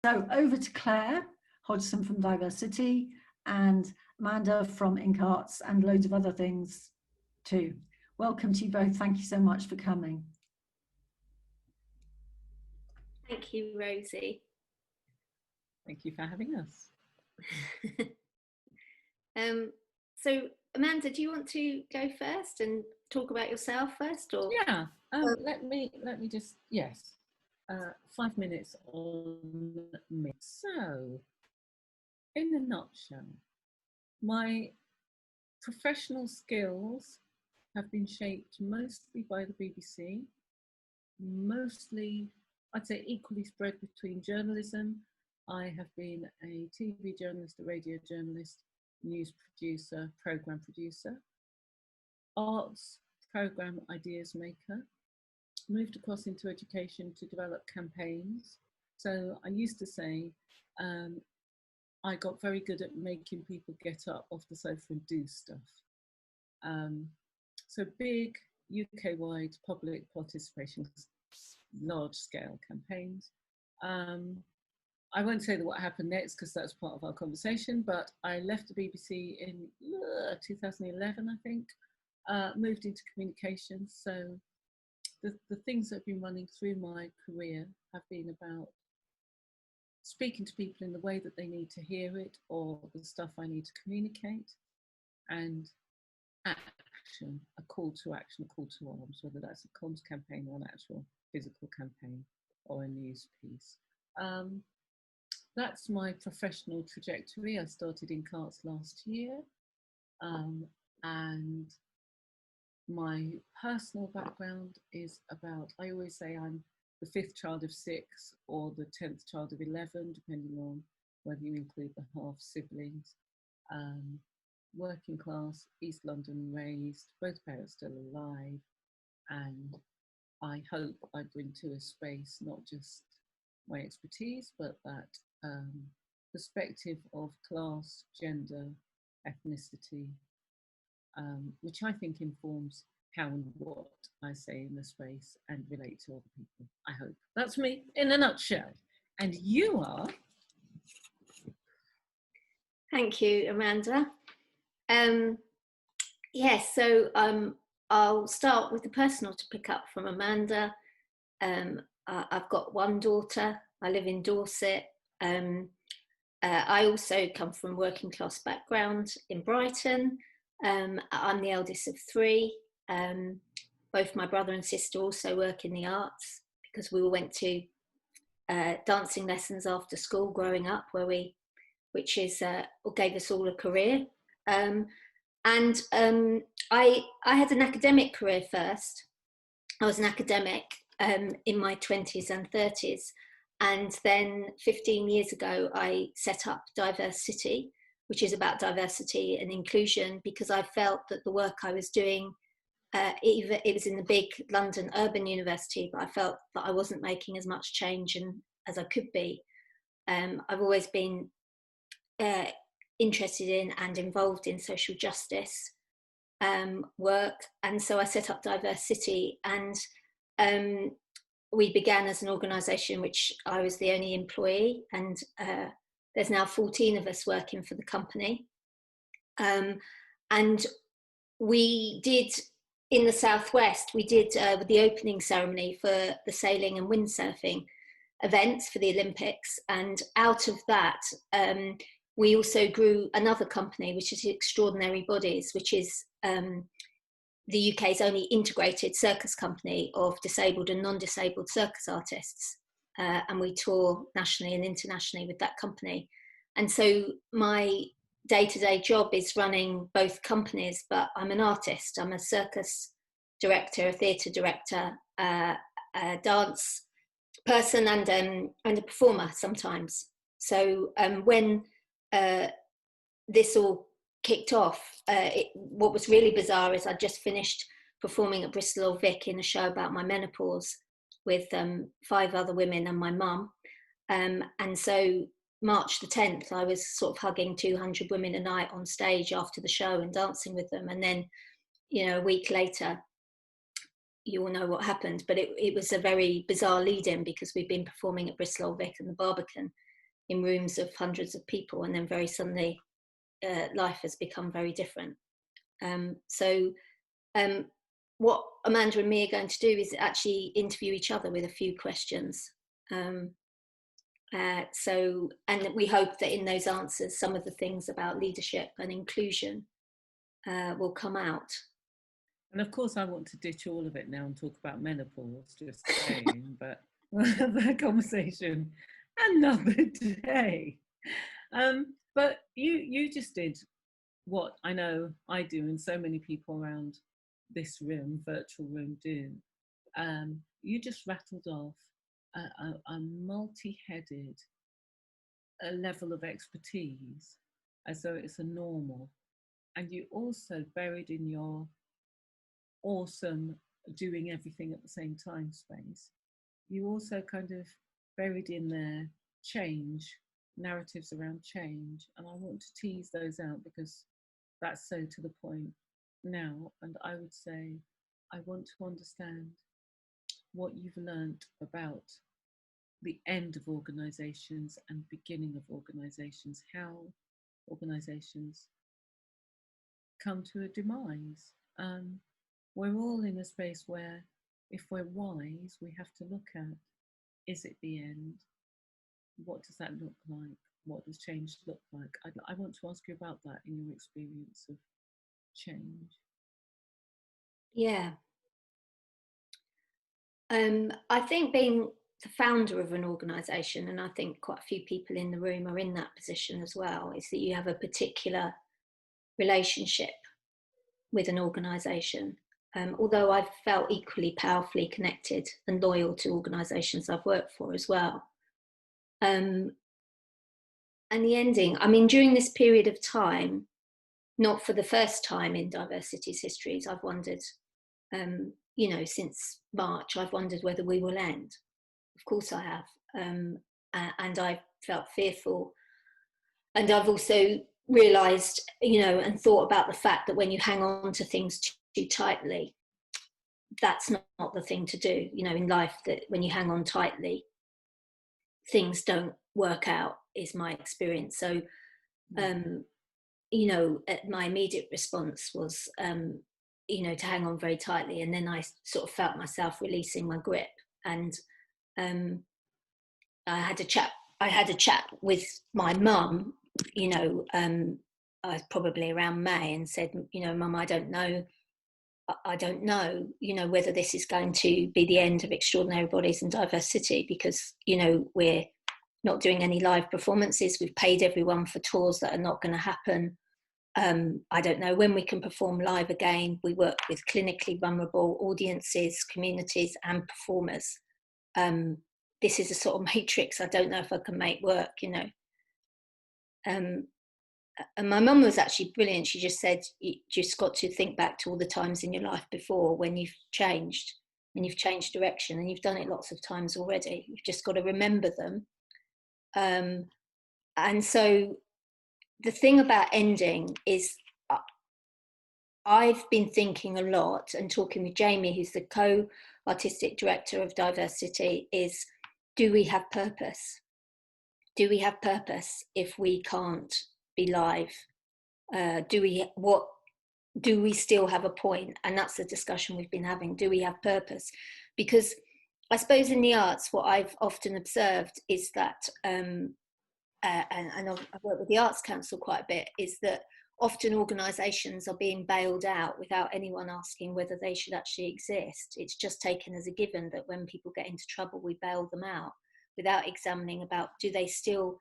So over to Claire Hodgson from Diversity and Amanda from Ink Arts and loads of other things too. Welcome to you both. Thank you so much for coming. Thank you, Rosie. Thank you for having us. So Amanda, do you want to go first and talk about yourself first, or? Yeah, let me just, yes, 5 minutes on me. So, in a nutshell, my professional skills have been shaped mostly by the BBC, mostly, I'd say equally spread between journalism. I have been a TV journalist, a radio journalist, news producer, programme producer, arts, programme ideas maker, moved across into education to develop campaigns. So I used to say, I got very good at making people get up off the sofa and do stuff. So big UK-wide public participation, large-scale campaigns. I won't say what happened next because that's part of our conversation, but I left the BBC in 2011, I think, moved into communications. So the things that have been running through my career have been about speaking to people in the way that they need to hear it, or the stuff I need to communicate, and action, a call to action, a call to arms, whether that's a comms campaign or an actual physical campaign or a news piece. That's my professional trajectory. I started in Arts last year, and my personal background is about, I always say I'm the 5th child of 6 or the 10th child of 11, depending on whether you include the half siblings. Working class, East London raised, both parents still alive, and I hope I bring to a space not just my expertise, but that perspective of class, gender, ethnicity, which I think informs how and what I say in the space and relate to other people, I hope. That's me in a nutshell. And you are? Thank you, Amanda. Yes, so I'll start with the personal to pick up from Amanda. I've got one daughter. I live in Dorset. I also come from working class background in Brighton. I'm the eldest of 3. Both my brother and sister also work in the arts because we all went to dancing lessons after school growing up, which gave us all a career. I had an academic career first. I was an academic in my 20s and 30s. And then 15 years ago, I set up Diversity, which is about diversity and inclusion, because I felt that the work I was doing, it was in the big London urban university, but I felt that I wasn't making as much change as I could be. I've always been interested in and involved in social justice work, and so I set up Diversity, and we began as an organisation which I was the only employee, and there's now 14 of us working for the company. And we did, in the Southwest, we did the opening ceremony for the sailing and windsurfing events for the Olympics, and out of that we also grew another company, which is Extraordinary Bodies, which is the UK's only integrated circus company of disabled and non-disabled circus artists. And we tour nationally and internationally with that company. And so my day-to-day job is running both companies, but I'm an artist. I'm a circus director, a theatre director, a dance person, and a performer sometimes. So when this all kicked off, what was really bizarre is I just finished performing at Bristol Old Vic in a show about my menopause with 5 other women and my mum. And so March the 10th, I was sort of hugging 200 women a night on stage after the show and dancing with them. And then, a week later, you all know what happened, but it was a very bizarre lead-in because we'd been performing at Bristol Old Vic and the Barbican. in rooms of hundreds of people, and then very suddenly life has become very different. What Amanda and me are going to do is actually interview each other with a few questions. And we hope that in those answers, some of the things about leadership and inclusion will come out. And of course, I want to ditch all of it now and talk about menopause, just saying, but we'll have that conversation another day. But you just did what I know I do, and so many people around this room, virtual room, do. You just rattled off a multi-headed level of expertise as though it's a normal. And you also buried in your awesome doing everything at the same time space, you also kind of buried in there change, narratives around change. And I want to tease those out because that's so to the point now. And I would say, I want to understand what you've learned about the end of organizations and beginning of organizations, how organizations come to a demise. We're all in a space where, if we're wise, we have to look at, is it the end? What does that look like? What does change look like? I want to ask you about that in your experience of change. Yeah. I think being the founder of an organisation, and I think quite a few people in the room are in that position as well, is that you have a particular relationship with an organisation. Although I've felt equally powerfully connected and loyal to organisations I've worked for as well. And the ending, I mean, during this period of time, not for the first time in Diversity's histories, I've wondered, since March, I've wondered whether we will end. Of course I have. And I felt fearful. And I've also realised, and thought about the fact that when you hang on to things too tightly, that's not the thing to do, in life, that when you hang on tightly, things don't work out, is my experience. So, my immediate response was, to hang on very tightly. And then I sort of felt myself releasing my grip. And I had a chat with my mum, probably around May, and said, Mum, I don't know, whether this is going to be the end of Extraordinary Bodies and Diversity, because, we're not doing any live performances. We've paid everyone for tours that are not going to happen. I don't know when we can perform live again. We work with clinically vulnerable audiences, communities, and performers. This is a sort of matrix I don't know if I can make work, And my mum was actually brilliant. She just said, you just got to think back to all the times in your life before when you've changed, direction, and you've done it lots of times already. You've just got to remember them. And so the thing about ending is, I've been thinking a lot and talking with Jamie, who's the co-artistic director of Diversity, is, do we have purpose? Do we have purpose if we can't be live? Do we still have a point? And that's the discussion we've been having. Do we have purpose? Because I suppose in the arts, what I've often observed is that, and I've worked with the Arts Council quite a bit, is that often organisations are being bailed out without anyone asking whether they should actually exist. It's just taken as a given that when people get into trouble, we bail them out without examining about, do they still,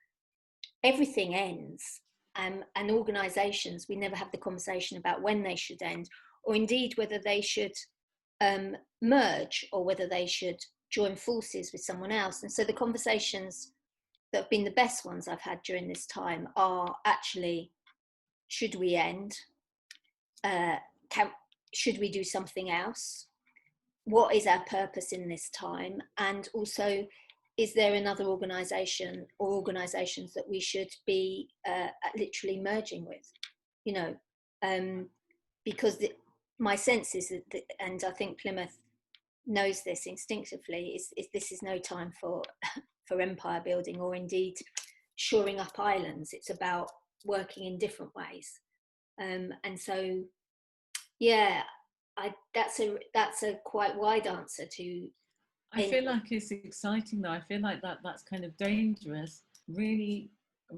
everything ends. And organisations, we never have the conversation about when they should end, or indeed whether they should merge, or whether they should join forces with someone else. And so the conversations that have been the best ones I've had during this time are actually, should we end? Should we do something else? What is our purpose in this time? And also, is there another organisation or organisations that we should be literally merging with? Because my sense is that, and I think Plymouth knows this instinctively, is this is no time for empire building, or indeed shoring up islands. It's about working in different ways. And so, yeah, that's a quite wide answer to. I feel like it's exciting though. I feel like that's kind of dangerous, really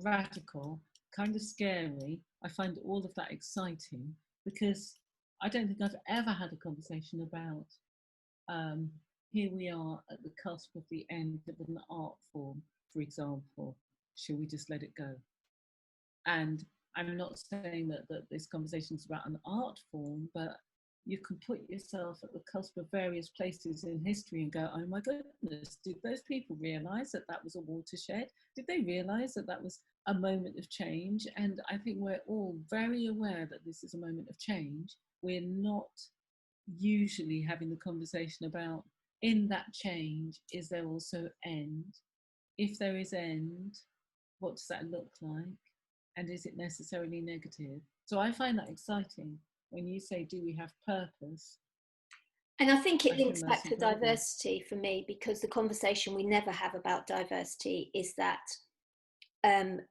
radical, kind of scary. I find all of that exciting because I don't think I've ever had a conversation about here we are at the cusp of the end of an art form, for example. Should we just let it go? And I'm not saying that this conversation is about an art form, but you can put yourself at the cusp of various places in history and go, oh my goodness, did those people realize that that was a watershed? Did they realize that that was a moment of change? And I think we're all very aware that this is a moment of change. We're not usually having the conversation about, in that change, is there also end? If there is end, what does that look like? And is it necessarily negative? So I find that exciting when you say, do we have purpose? And I think it links back to diversity for me, because the conversation we never have about diversity is that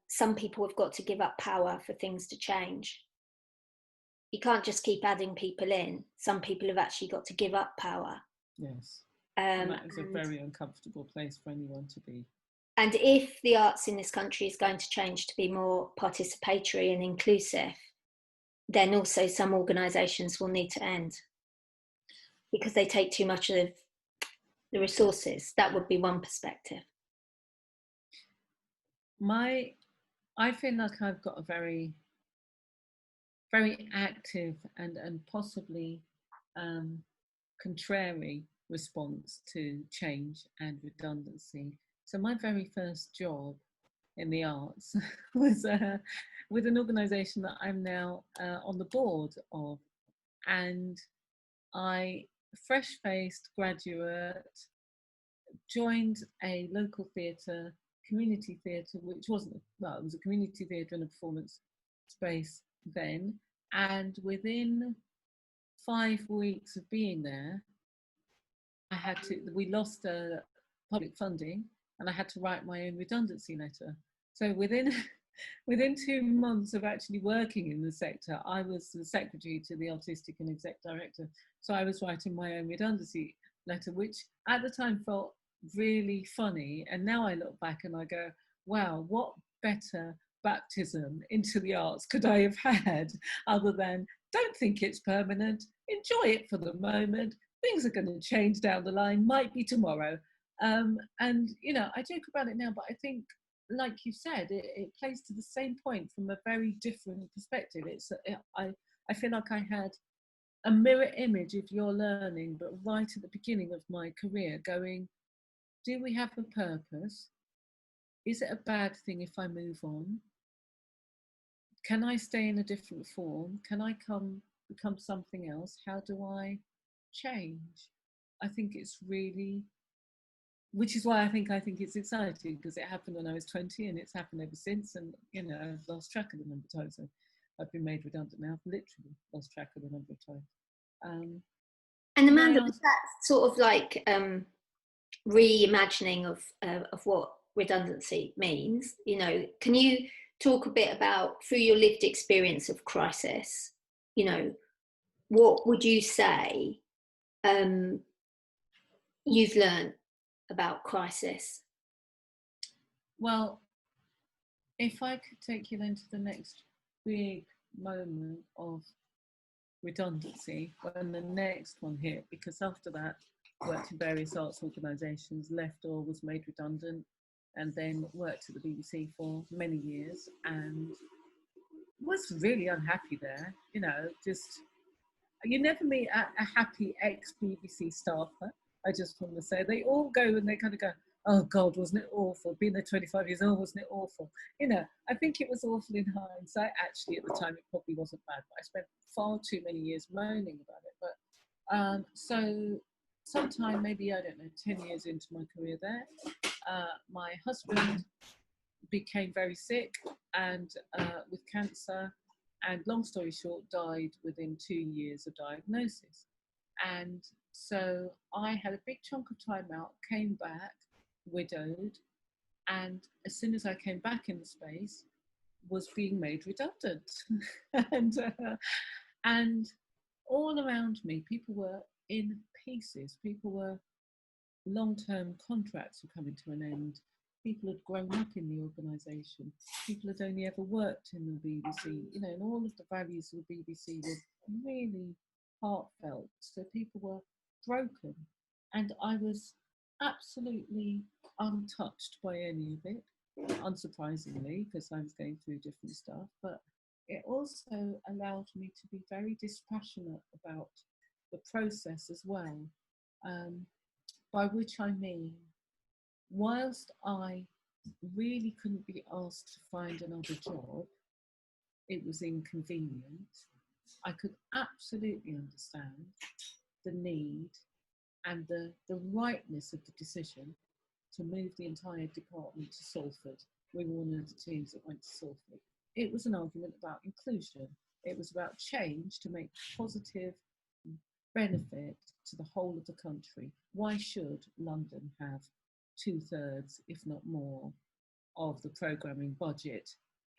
some people have got to give up power for things to change. You can't just keep adding people in. Some people have actually got to give up power. Yes. And that is a very uncomfortable place for anyone to be. And if the arts in this country is going to change to be more participatory and inclusive, then also some organisations will need to end because they take too much of the resources. That would be one perspective. I feel like I've got a very, very active and possibly contrary response to change and redundancy. So my very first job in the arts was with an organisation that I'm now on the board of, and I, fresh-faced graduate, joined a local theatre, community theatre, which wasn't, well, it was a community theatre and a performance space then, and within 5 weeks of being there, we lost public funding, and I had to write my own redundancy letter. So within 2 months of actually working in the sector, I was the secretary to the artistic and exec director. So I was writing my own redundancy letter, which at the time felt really funny. And now I look back and I go, wow, what better baptism into the arts could I have had other than, don't think it's permanent, enjoy it for the moment, things are going to change down the line, might be tomorrow. And, you know, I joke about it now, but I think, like you said, it plays to the same point from a very different perspective. I feel like I had a mirror image of your learning, but right at the beginning of my career, going, do we have a purpose? Is it a bad thing if I move on? Can I stay in a different form? Can I become something else? How do I change? I think it's really, which is why I think it's exciting, because it happened when I was 20 and it's happened ever since. And, you know, I've lost track of the number of times I've been made redundant now. I've literally lost track of the number of times. And Amanda, was that sort of like reimagining of what redundancy means? You know, can you talk a bit about, through your lived experience of crisis, you know, what would you say you've learned about crisis? Well, if I could take you then to the next big moment of redundancy, when the next one hit, because after that, worked in various arts organisations, left or was made redundant, and then worked at the BBC for many years and was really unhappy there. You know, just, you never meet a happy ex-BBC staffer, I just want to say. They all go and they kind of go, oh God, wasn't it awful? Being there 25 years old, wasn't it awful? You know, I think it was awful in hindsight. Actually, at the time, it probably wasn't bad, but I spent far too many years moaning about it. But so sometime, maybe, I don't know, 10 years into my career there, my husband became very sick and with cancer, and long story short, died within 2 years of diagnosis. And so I had a big chunk of time out, came back, widowed, And as soon as I came back in the space, was being made redundant. and and all around me, people were in pieces. People were, long-term contracts were coming to an end. People had grown up in the organisation. People had only ever worked in the BBC, you know, and all of the values of the BBC were really heartfelt. So people were broken. And I was absolutely untouched by any of it, unsurprisingly, because I was going through different stuff. But it also allowed me to be very dispassionate about the process as well. By which I mean, whilst I really couldn't be asked to find another job, it was inconvenient, I could absolutely understand the need and the rightness of the decision to move the entire department to Salford. We were one of the teams that went to Salford. It was an argument about inclusion. It was about change to make positive benefit to the whole of the country. Why should London have 2/3, if not more, of the programming budget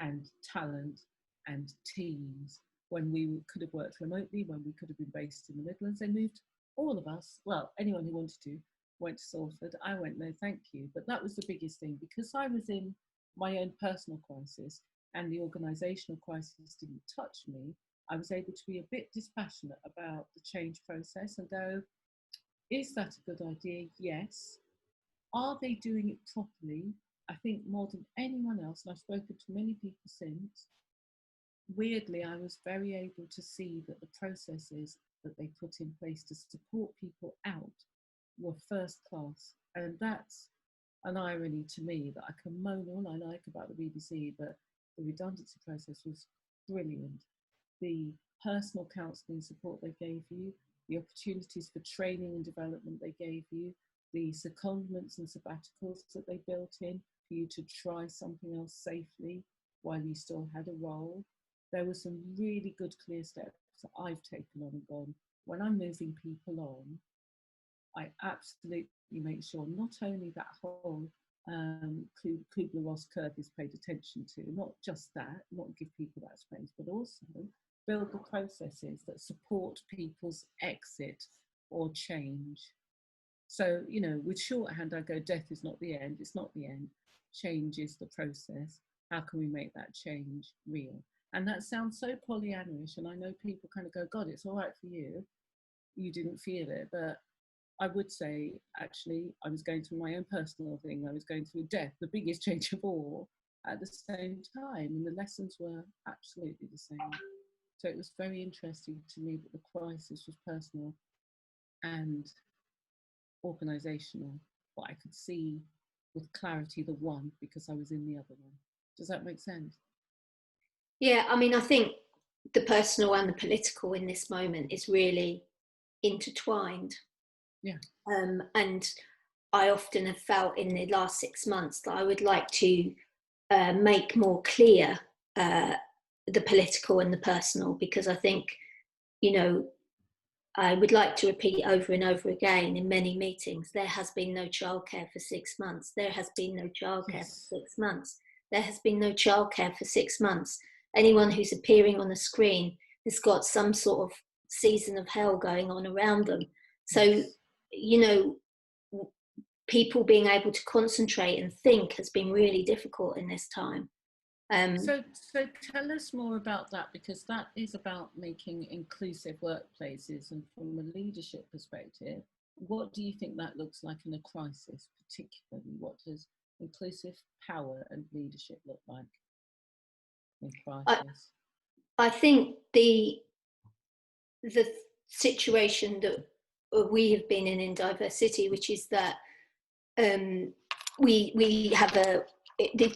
and talent and teams when we could have worked remotely, when we could have been based in the Midlands? They moved all of us, well, anyone who wanted to, went to Salford. I went, no, thank you. But that was the biggest thing, because I was in my own personal crisis and the organisational crisis didn't touch me. I was able to be a bit dispassionate about the change process and go, is that a good idea? Yes. Are they doing it properly? I think more than anyone else, and I've spoken to many people since, weirdly, I was very able to see that the processes that they put in place to support people out were first class. And that's an irony to me, that I can moan all I like about the BBC, but the redundancy process was brilliant. The personal counselling support they gave you, the opportunities for training and development they gave you, the secondments and sabbaticals that they built in for you to try something else safely while you still had a role. There were some really good, clear steps that I've taken on and gone, when I'm moving people on, I absolutely make sure not only that whole Kubler-Ross curve is paid attention to, not just that, not give people that space, but also build the processes that support people's exit or change. So, you know, with shorthand, I go, death is not the end, it's not the end. Change is the process. How can we make that change real? And that sounds so Pollyannish, and I know people kind of go, God, it's all right for you. You didn't feel it. But I would say, actually, I was going through my own personal thing. I was going through death, the biggest change of all, at the same time. And the lessons were absolutely the same. So it was very interesting to me that the crisis was personal and organisational, but I could see with clarity the one because I was in the other one. Does that make sense? Yeah, I mean, I think the personal and the political in this moment is really intertwined. Yeah. And I often have felt in the last 6 months that I would like to make more clear the political and the personal, because I think, you know, I would like to repeat over and over again in many meetings, there has been no childcare for 6 months. There has been no childcare for 6 months. There has been no childcare for 6 months. Anyone who's appearing on the screen has got some sort of season of hell going on around them. So, you know, people being able to concentrate and think has been really difficult in this time. So tell us more about that, because that is about making inclusive workplaces. And from a leadership perspective, what do you think that looks like in a crisis, particularly? What does inclusive power and leadership look like in crisis? I think the situation that we have been in diversity, which is that we have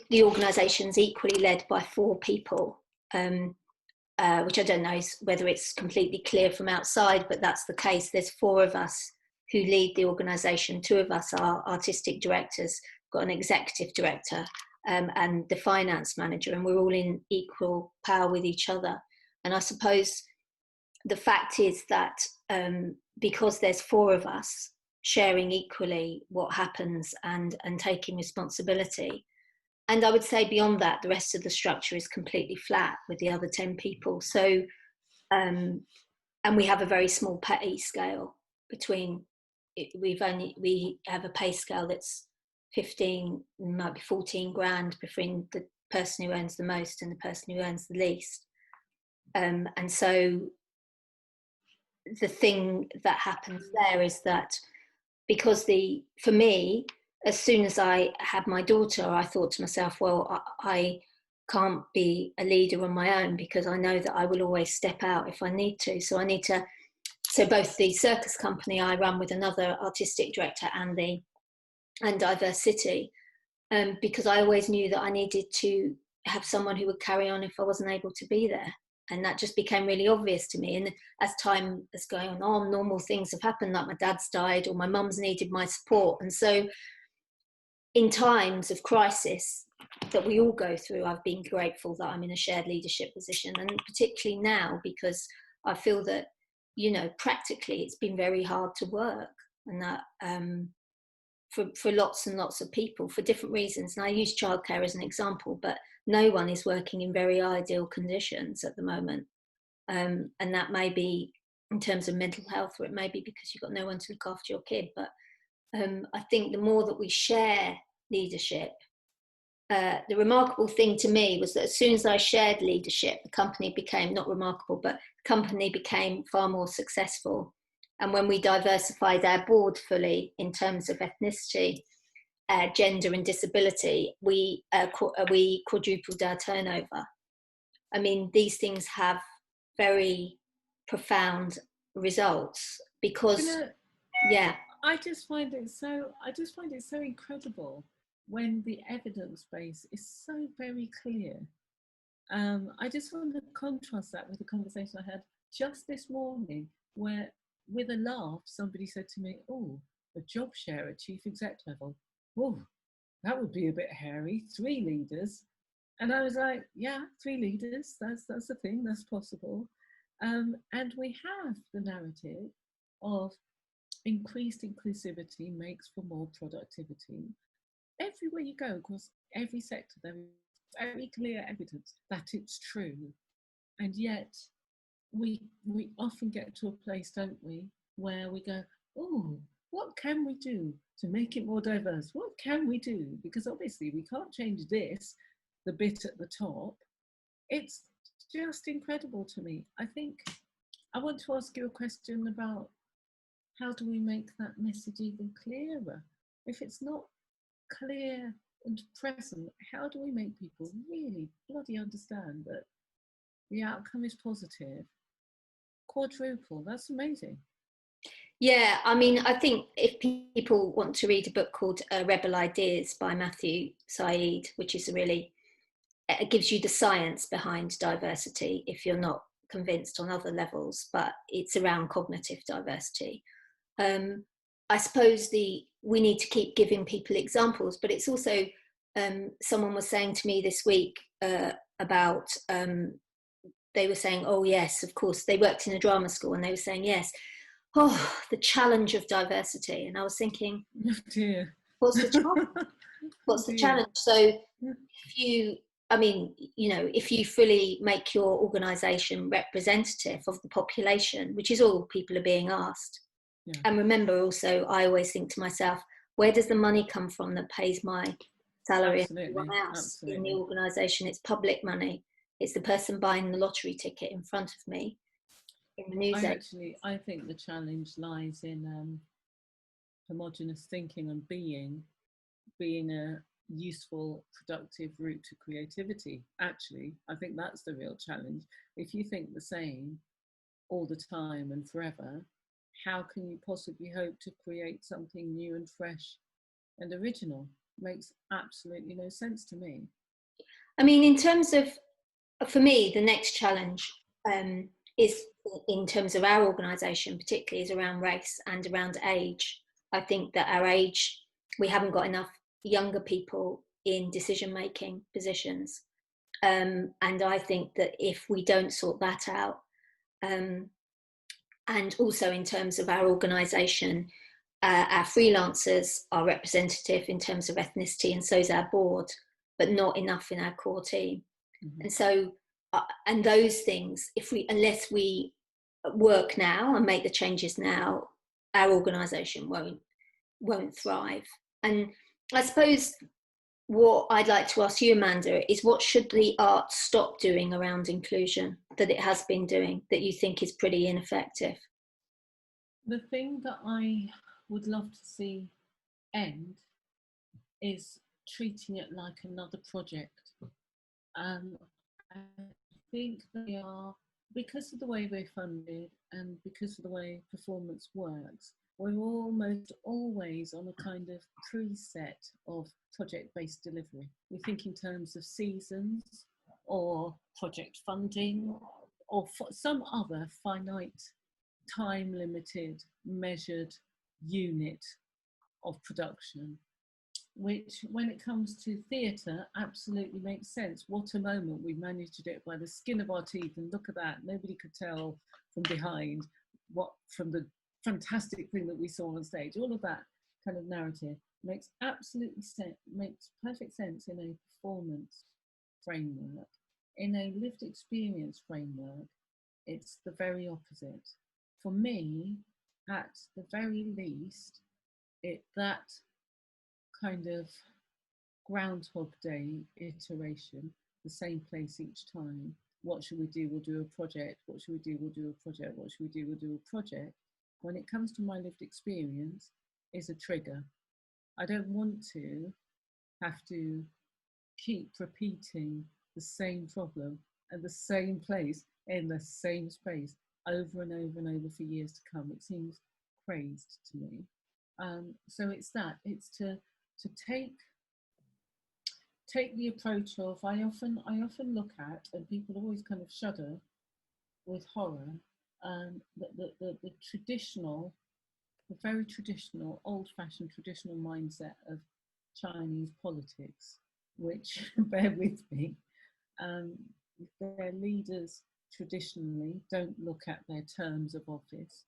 the organisation's equally led by 4 people, which I don't know whether it's completely clear from outside, but that's the case. There's 4 of us who lead the organisation. 2 of us are artistic directors, got an executive director, and the finance manager, and we're all in equal power with each other. And I suppose the fact is that because there's 4 of us, sharing equally what happens and taking responsibility. And I would say beyond that, the rest of the structure is completely flat with the other 10 people. So, and we have a very small pay scale between, we have a pay scale that's 15, might be 14 grand between the person who earns the most and the person who earns the least. And so the thing that happens there is that, because for me, as soon as I had my daughter, I thought to myself, well, I can't be a leader on my own, because I know that I will always step out if I need to. So both the circus company I run with another artistic director and diversity, because I always knew that I needed to have someone who would carry on if I wasn't able to be there. And that just became really obvious to me. And as time is going on, normal things have happened, like my dad's died or my mum's needed my support. And so in times of crisis that we all go through, I've been grateful that I'm in a shared leadership position, and particularly now, because I feel that, practically it's been very hard to work, and that for lots and lots of people for different reasons. And I use childcare as an example, but no one is working in very ideal conditions at the moment. And that may be in terms of mental health, or it may be because you've got no one to look after your kid. But I think the more that we share leadership, the remarkable thing to me was that as soon as I shared leadership, the company became, not remarkable, but the company became far more successful. And when we diversified our board fully in terms of ethnicity, gender and disability, we quadrupled our turnover. I mean, these things have very profound results because, yeah. I just find it so incredible when the evidence base is so very clear. I just want to contrast that with the conversation I had just this morning, where, with a laugh, somebody said to me, "Oh, a job share at chief exec level. Oh, that would be a bit hairy. 3 leaders." And I was like, "Yeah, 3 leaders. That's a thing. That's possible." And we have the narrative of increased inclusivity makes for more productivity. Everywhere you go, across every sector, there is very clear evidence that it's true. And yet we often get to a place, don't we, where we go, "Oh, what can we do to make it more diverse? What can we do?" Because obviously we can't change this, the bit at the top. It's just incredible to me. I think I want to ask you a question about, how do we make that message even clearer? If it's not clear and present, how do we make people really bloody understand that the outcome is positive? Quadruple, that's amazing. Yeah, I mean, I think if people want to read a book called Rebel Ideas by Matthew Syed, which is it gives you the science behind diversity if you're not convinced on other levels, but it's around cognitive diversity. I suppose we need to keep giving people examples, but it's also, someone was saying to me this week about, they were saying, "Oh yes, of course," they worked in a drama school, and they were saying, "Yes, oh, the challenge of diversity." And I was thinking, oh dear, what's the challenge? What's the challenge? So if you fully make your organisation representative of the population, which is all people are being asked. Yeah. And remember also, I always think to myself, where does the money come from that pays my salary and everyone else in the organisation? It's public money. It's the person buying the lottery ticket in front of me in the news. I think the challenge lies in homogenous thinking and being a useful, productive route to creativity. Actually, I think that's the real challenge. If you think the same all the time and forever, how can you possibly hope to create something new and fresh and original? Makes absolutely no sense to me. I mean, in terms of, for me, the next challenge is, in terms of our organisation particularly, is around race and around age. I think that our age, we haven't got enough younger people in decision-making positions. And I think that if we don't sort that out, and also in terms of our organisation, our freelancers are representative in terms of ethnicity, and so is our board, but not enough in our core team. Mm-hmm. And so, and those things, unless we work now and make the changes now, our organisation won't thrive. And I suppose what I'd like to ask you, Amanda, is what should the arts stop doing around inclusion that it has been doing that you think is pretty ineffective? The thing that I would love to see end is treating it like another project. I think they are, because of the way we're funded and because of the way performance works, we're almost always on a kind of preset of project-based delivery. We think in terms of seasons or project funding or some other finite, time-limited, measured unit of production, which when it comes to theatre absolutely makes sense. What a moment, we managed to do it by the skin of our teeth, and look at that, nobody could tell from behind what, from the fantastic thing that we saw on stage. All of that kind of narrative makes absolutely sense, makes perfect sense in a performance framework. In a lived experience framework, it's the very opposite. For me, at the very least, that kind of Groundhog Day iteration, the same place each time. What should we do? We'll do a project. What should we do? We'll do a project. What should we do? We'll do a project. When it comes to my lived experience, is a trigger. I don't want to have to keep repeating the same problem at the same place in the same space over and over and over for years to come. It seems crazed to me. So it's to take the approach of, I often look at, and people always kind of shudder with horror, the traditional, the very traditional, old-fashioned traditional mindset of Chinese politics, which, bear with me, their leaders traditionally don't look at their terms of office,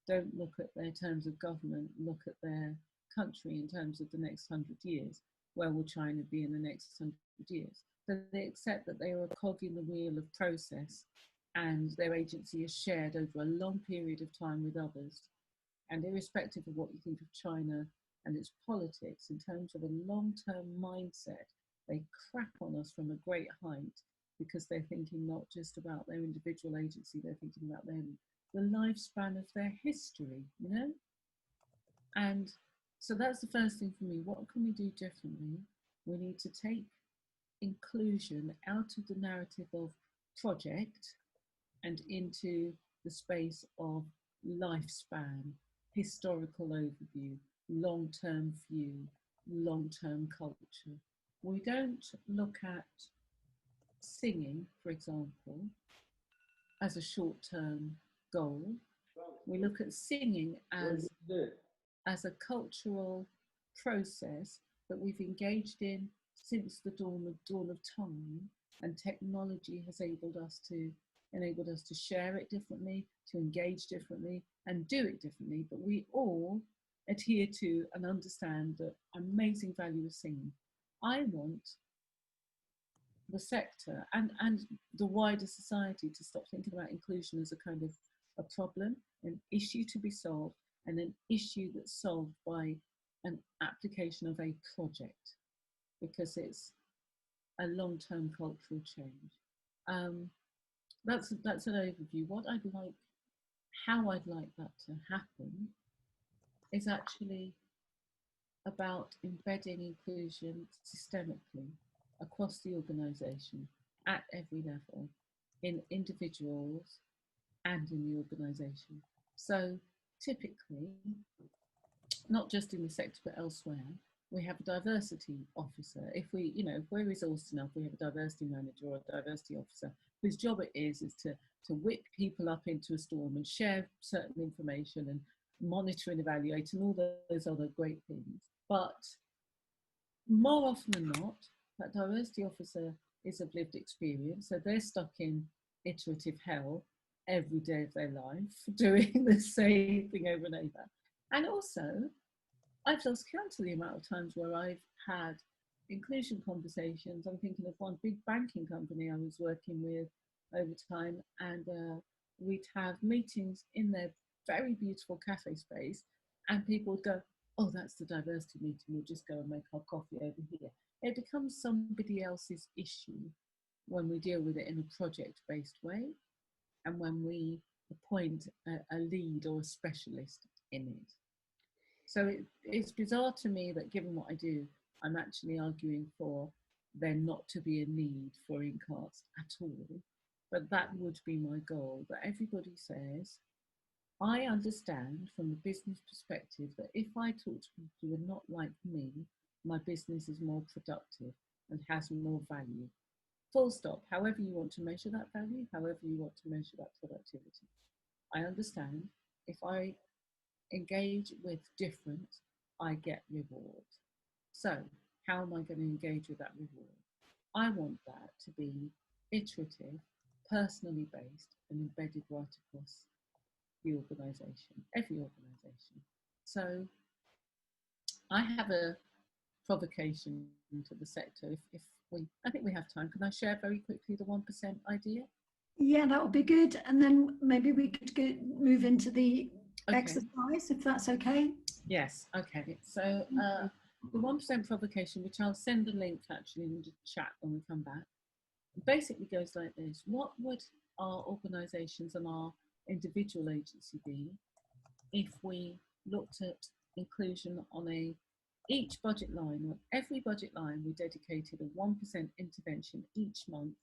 don't look at their terms of government, look at their country in terms of the next 100 years. Where will China be in the next 100 years? So they accept that they are a cog in the wheel of process, and their agency is shared over a long period of time with others. And irrespective of what you think of China and its politics, in terms of a long-term mindset, they crap on us from a great height, because they're thinking not just about their individual agency, they're thinking about the lifespan of their history, you know? And so that's the first thing for me. What can we do differently? We need to take inclusion out of the narrative of project and into the space of lifespan, historical overview, long-term view, long-term culture. We don't look at singing, for example, as a short-term goal. We look at singing as a cultural process that we've engaged in since the dawn of time, and technology has enabled us to share it differently, to engage differently, and do it differently. But we all adhere to and understand the amazing value of singing. I want the sector and the wider society to stop thinking about inclusion as a kind of a problem, an issue to be solved, and an issue that's solved by an application of a project, because it's a long-term cultural change. That's an overview. How I'd like that to happen is actually about embedding inclusion systemically across the organisation at every level, in individuals and in the organisation. So typically, not just in the sector but elsewhere, we have a diversity officer. If we're resourced enough, we have a diversity manager or a diversity officer whose job it is to whip people up into a storm and share certain information and monitor and evaluate and all those other great things. But more often than not, that diversity officer is of lived experience, so they're stuck in iterative hell every day of their life, doing the same thing over and over. And also, I've lost count of the amount of times where I've had inclusion conversations. I'm thinking of one big banking company I was working with over time, and we'd have meetings in their very beautiful cafe space, and people would go, "Oh, that's the diversity meeting, we'll just go and make our coffee over here." It becomes somebody else's issue when we deal with it in a project-based way, and when we appoint a lead or a specialist in it. So it's bizarre to me that, given what I do, I'm actually arguing for there not to be a need for INCARTs at all. But that would be my goal, that everybody says, I understand from a business perspective that if I talk to people who are not like me, my business is more productive and has more value. Full stop. However you want to measure that value, however you want to measure that productivity. I understand if I engage with different, I get reward. So how am I going to engage with that reward? I want that to be iterative, personally based, and embedded right across the organisation, every organisation. So I have a provocation to the sector. If we, I think we have time. Can I share very quickly the 1% idea? Yeah, that would be good. And then maybe we could move into the exercise, if that's okay. Yes, okay. So the 1% provocation, which I'll send a link actually in the chat when we come back, basically goes like this. What would our organisations and our individual agency be if we looked at inclusion on each budget line, on every budget line, we dedicated a 1% intervention each month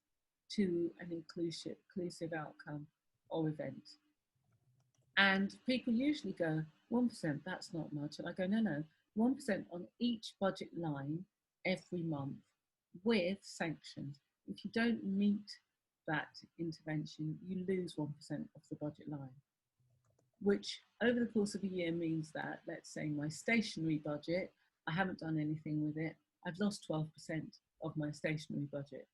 to an inclusive outcome or event? And people usually go, 1%, that's not much. And I go, no, 1% on each budget line every month with sanctions. If you don't meet that intervention, you lose 1% of the budget line, which over the course of a year means that, let's say my stationery budget, I haven't done anything with it. I've lost 12% of my stationery budget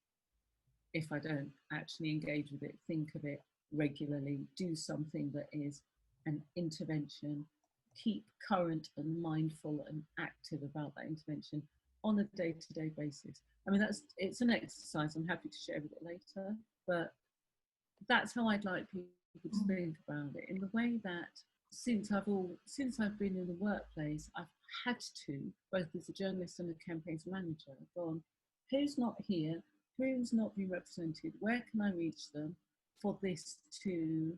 if I don't actually engage with it, think of it regularly, do something that is an intervention, keep current and mindful and active about that intervention on a day-to-day basis. I mean, it's an exercise. I'm happy to share with it later, but that's how I'd like people to think about it, in the way that since I've been in the workplace, I've had to, both as a journalist and a campaigns manager, gone, who's not here, who's not been represented, where can I reach them for this to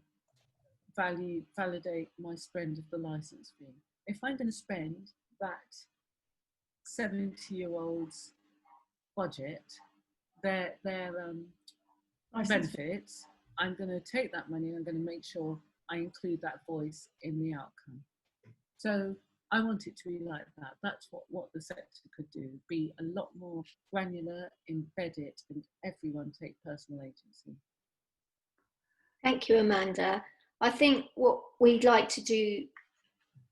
validate my spend of the licence fee? If I'm going to spend that 70-year-old's budget, their benefits, I'm going to take that money and I'm going to make sure I include that voice in the outcome. So I want it to be like that. That's what the sector could do, be a lot more granular, embed it, and everyone take personal agency. Thank you, Amanda. I think what we'd like to do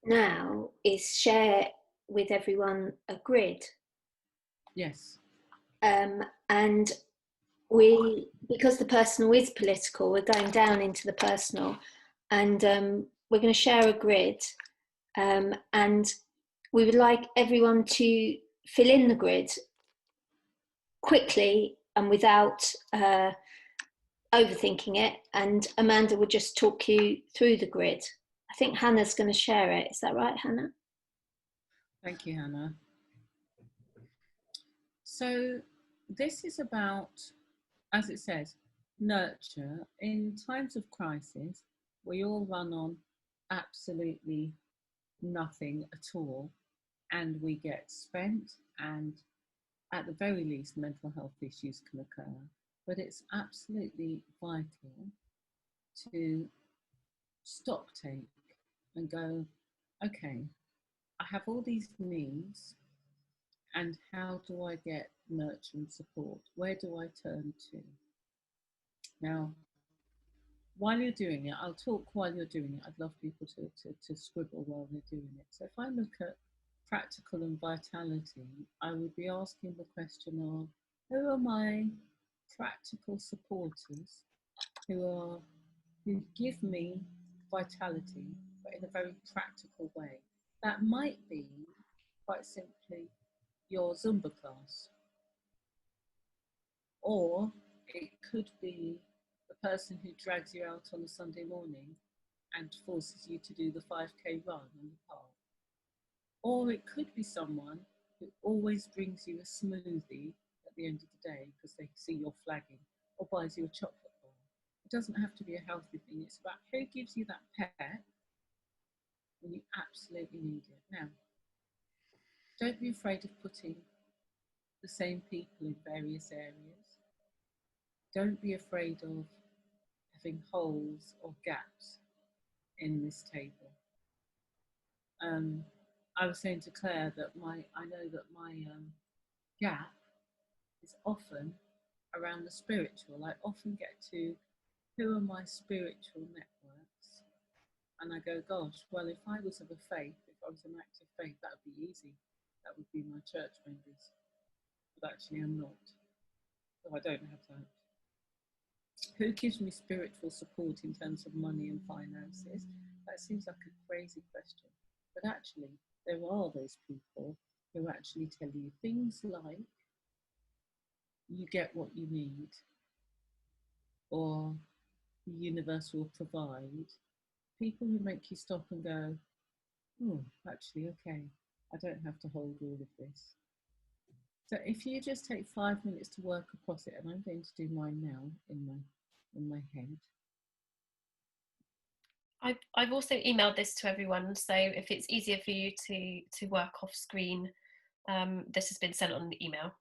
now is share with everyone a grid. Yes. And because the personal is political, we're going down into the personal, and we're going to share a grid, and we would like everyone to fill in the grid quickly and without overthinking it, and Amanda will just talk you through the grid. I think Hannah's going to share it. Is that right, Hannah? Thank you, Hannah. So this is about, as it says, nurture. In times of crisis, we all run on absolutely nothing at all, and we get spent, and at the very least mental health issues can occur. But it's absolutely vital to stock take and go, okay, I have all these needs, and how do I get nurture and support? Where do I turn to? Now, while you're doing it, I'll talk while you're doing it. I'd love people to scribble while they're doing it. So if I look at practical and vitality, I would be asking the question of, who are my practical supporters who give me vitality, but in a very practical way? That might be quite simply your Zumba class, or it could be the person who drags you out on a Sunday morning and forces you to do the 5K run in the park. Or it could be someone who always brings you a smoothie at the end of the day because they see you're flagging, or buys you a chocolate bar. It doesn't have to be a healthy thing. It's about who gives you that pep when you absolutely need it. Now, don't be afraid of putting the same people in various areas. Don't be afraid of having holes or gaps in this table. I was saying to Claire that I know that my gap is often around the spiritual. I often get to who are my spiritual networks, and I go, gosh, well, if I was of a faith, if I was an active faith, that would be easy. That would be my church members. But actually, I'm not. So I don't have that. Who gives me spiritual support in terms of money and finances? That seems like a crazy question. But actually, there are those people who actually tell you things like, you get what you need, or the universe will provide. People who make you stop and go, oh, actually, okay, I don't have to hold all of this. So if you just take 5 minutes to work across it, and I'm going to do mine now in my head. I've also emailed this to everyone, so if it's easier for you to work off screen, this has been sent on an email.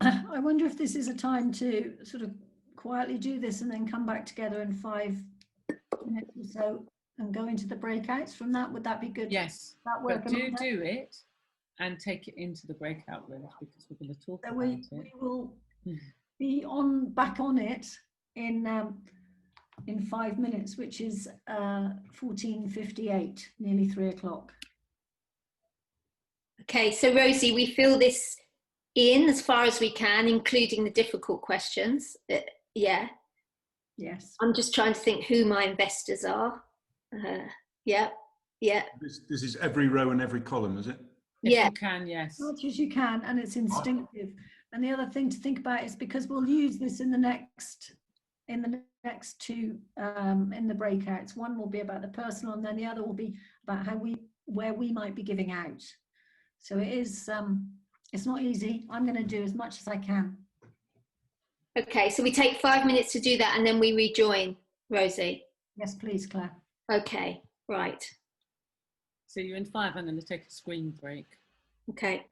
I wonder if this is a time to sort of quietly do this and then come back together in 5 minutes or so and go into the breakouts from that. Would that be good? Yes, that work, but do it and take it into the breakout rooms, because we're going to talk about it. We will be back on it in 5 minutes, which is 14:58, nearly 3 o'clock. Okay, so Rosie, we fill this in as far as we can, including the difficult questions. Yeah. Yes. I'm just trying to think who my investors are. Yeah. This is every row and every column, is it? If Yeah. you can, yes. As much as you can, and it's instinctive. And the other thing to think about is, because we'll use this in the next two in the breakouts. One will be about the personal, and then the other will be about where we might be giving out. So it is it's not easy. I'm going to do as much as I can. Okay, so we take 5 minutes to do that and then we rejoin, Rosie. Yes, please, Claire. Okay, right. So you're in 5, I'm going to take a screen break. Okay.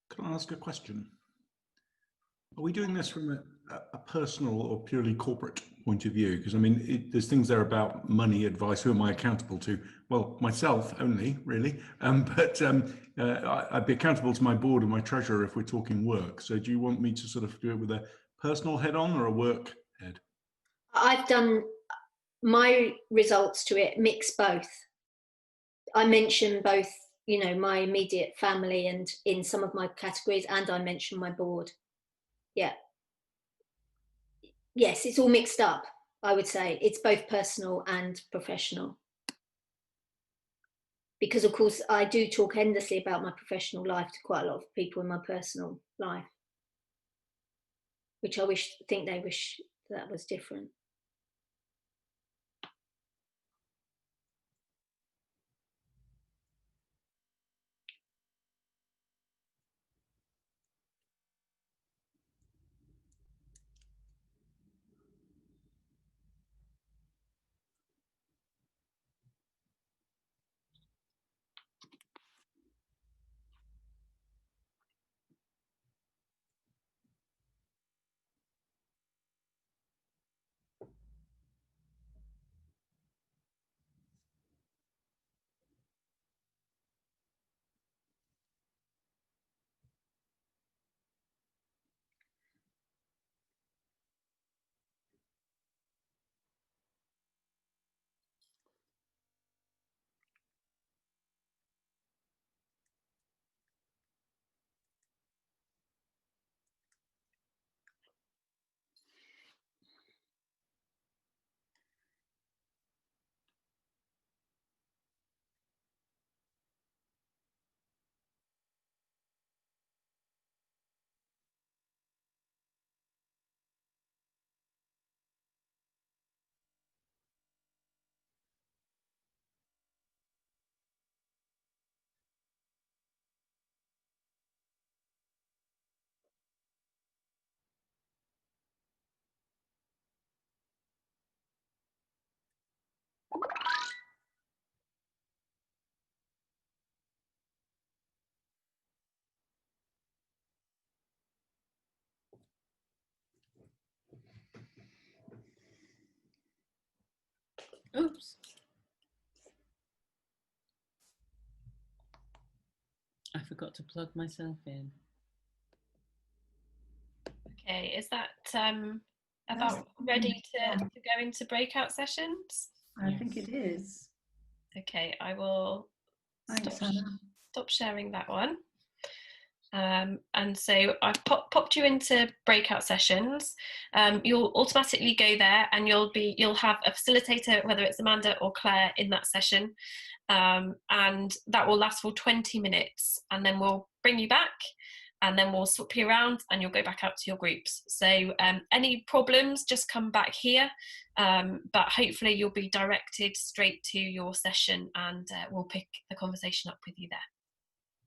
Can I ask a question? Are we doing this from a personal or purely corporate point of view? Because I mean, there's things there about money advice. Who am I accountable to? Well, myself only, really. I'd be accountable to my board and my treasurer if we're talking work. So do you want me to sort of do it with a personal head on or a work head? I've done my results to it, mix both. I mention both, you know, my immediate family and in some of my categories, and I mention my board. Yeah. Yes, it's all mixed up, I would say. It's both personal and professional. Because, of course, I do talk endlessly about my professional life to quite a lot of people in my personal life, which I think they wish that was different. Oops. I forgot to plug myself in. Okay, is that about ready to go into breakout sessions? I think it is. Okay, I will Thanks, Hannah. stop sharing that one. And so I've popped you into breakout sessions. You'll automatically go there, and you'll have a facilitator, whether it's Amanda or Claire, in that session, and that will last for 20 minutes, and then we'll bring you back, and then we'll swap you around, and you'll go back out to your groups. So any problems, just come back here, but hopefully you'll be directed straight to your session, and we'll pick the conversation up with you there.